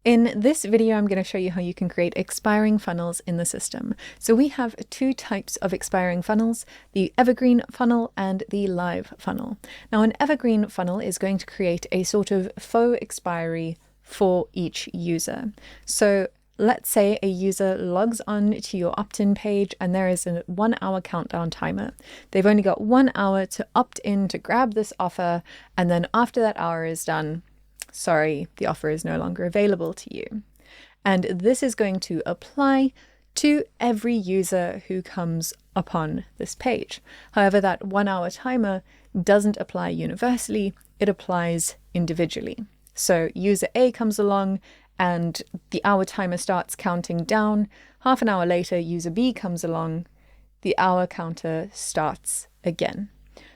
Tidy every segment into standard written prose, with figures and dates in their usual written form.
In this video, I'm going to show you how you can create expiring funnels in the system. So we have two types of expiring funnels, the evergreen funnel and the live funnel. Now, an evergreen funnel is going to create a sort of faux expiry for each user. So let's say a user logs on to your opt-in page and there is a 1 hour countdown timer. They've only got 1 hour to opt in to grab this offer, and then after that hour is done, sorry, the offer is no longer available to you. And this is going to apply to every user who comes upon this page. However, that 1 hour timer doesn't apply universally, it applies individually. So user A comes along and the hour timer starts counting down. Half an hour later, user B comes along, the hour counter starts again.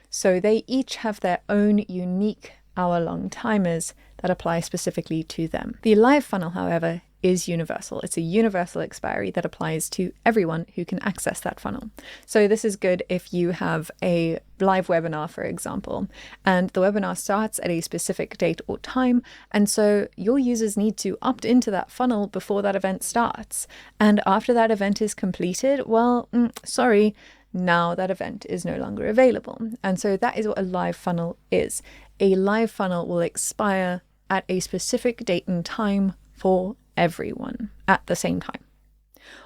So they each have their own unique hour-long timers that apply specifically to them. The live funnel, however, is universal. It's a universal expiry that applies to everyone who can access that funnel. So this is good if you have a live webinar, for example, and the webinar starts at a specific date or time, and so your users need to opt into that funnel before that event starts. And after that event is completed, well, sorry, now that event is no longer available. And so that is what a live funnel is. A live funnel will expire at a specific date and time for everyone at the same time.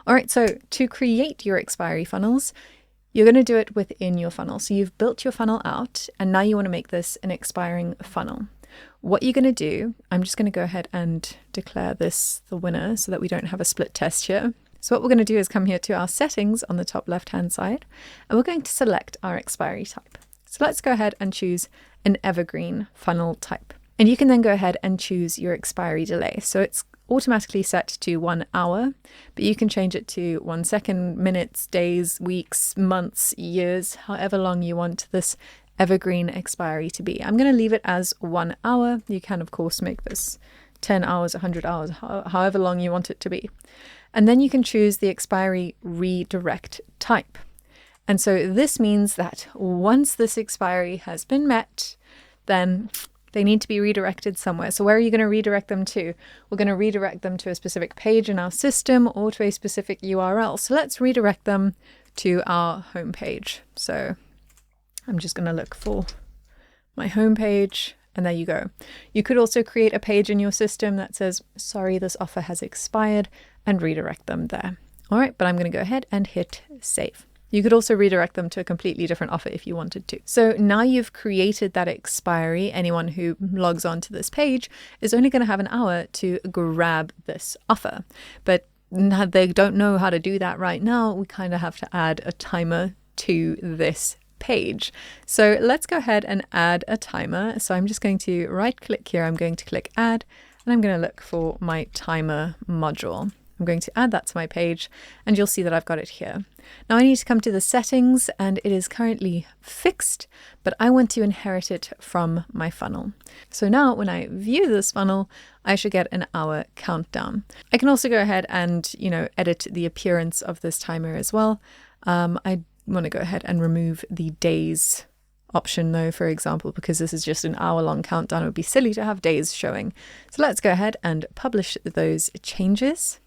All right, so to create your expiry funnels, you're going to do it within your funnel. So you've built your funnel out and now you want to make this an expiring funnel. What you're going to do, I'm just going to go ahead and declare this the winner so that we don't have a split test here. So what we're going to do is come here to our settings on the top left-hand side, and we're going to select our expiry type. So let's go ahead and choose an evergreen funnel type. And you can then go ahead and choose your expiry delay. So it's automatically set to 1 hour, but you can change it to 1 second, minutes, days, weeks, months, years, however long you want this evergreen expiry to be. I'm going to leave it as 1 hour. You can, of course, make this 10 hours, 100 hours, however long you want it to be. And then you can choose the expiry redirect type. And so this means that once this expiry has been met, then they need to be redirected somewhere. So where are you going to redirect them to? We're going to redirect them to a specific page in our system or to a specific URL. So let's redirect them to our homepage. So I'm just going to look for my homepage, and there you go. You could also create a page in your system that says, sorry, this offer has expired, and redirect them there. All right, but I'm going to go ahead and hit save. You could also redirect them to a completely different offer if you wanted to. So now you've created that expiry. Anyone who logs on to this page is only going to have an hour to grab this offer. But they don't know how to do that right now. We kind of have to add a timer to this page. So let's go ahead and add a timer. So I'm just going to right click here. I'm going to click add, and I'm going to look for my timer module. I'm going to add that to my page, and you'll see that I've got it here. Now I need to come to the settings, and it is currently fixed, but I want to inherit it from my funnel. So now when I view this funnel, I should get an hour countdown. I can also go ahead and, edit the appearance of this timer as well. I want to go ahead and remove the days option though, for example, because this is just an hour-long countdown. It would be silly to have days showing. So let's go ahead and publish those changes.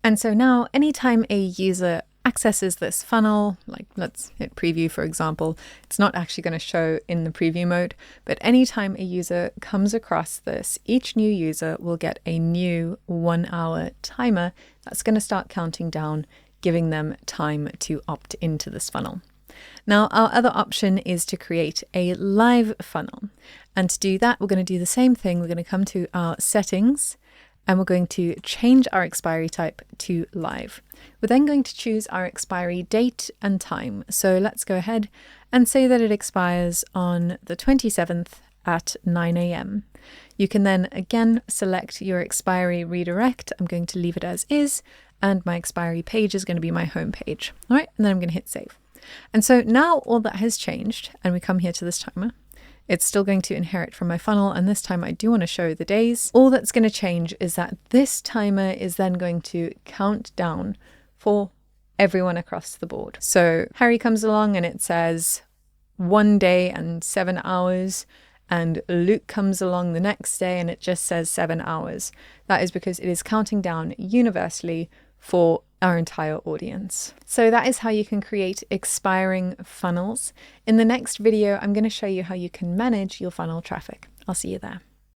And so now anytime a user accesses this funnel, like let's hit preview, for example, it's not actually going to show in the preview mode, but anytime a user comes across this, each new user will get a new 1 hour timer that's going to start counting down, giving them time to opt into this funnel. Now, our other option is to create a live funnel. And to do that, we're going to do the same thing. We're going to come to our settings, and we're going to change our expiry type to live. We're then going to choose our expiry date and time. So let's go ahead and say that it expires on the 27th at 9 a.m. You can then again select your expiry redirect. I'm going to leave it as is, and my expiry page is going to be my home page. All right, and then I'm going to hit save. And so now all that has changed, and we come here to this timer. It's still going to inherit from my funnel, and this time I do want to show the days. All that's going to change is that this timer is then going to count down for everyone across the board. So Harry comes along and it says 1 day and 7 hours, and Luke comes along the next day and it just says 7 hours. That is because it is counting down universally for our entire audience. So that is how you can create expiring funnels. In the next video, I'm going to show you how you can manage your funnel traffic. I'll see you there.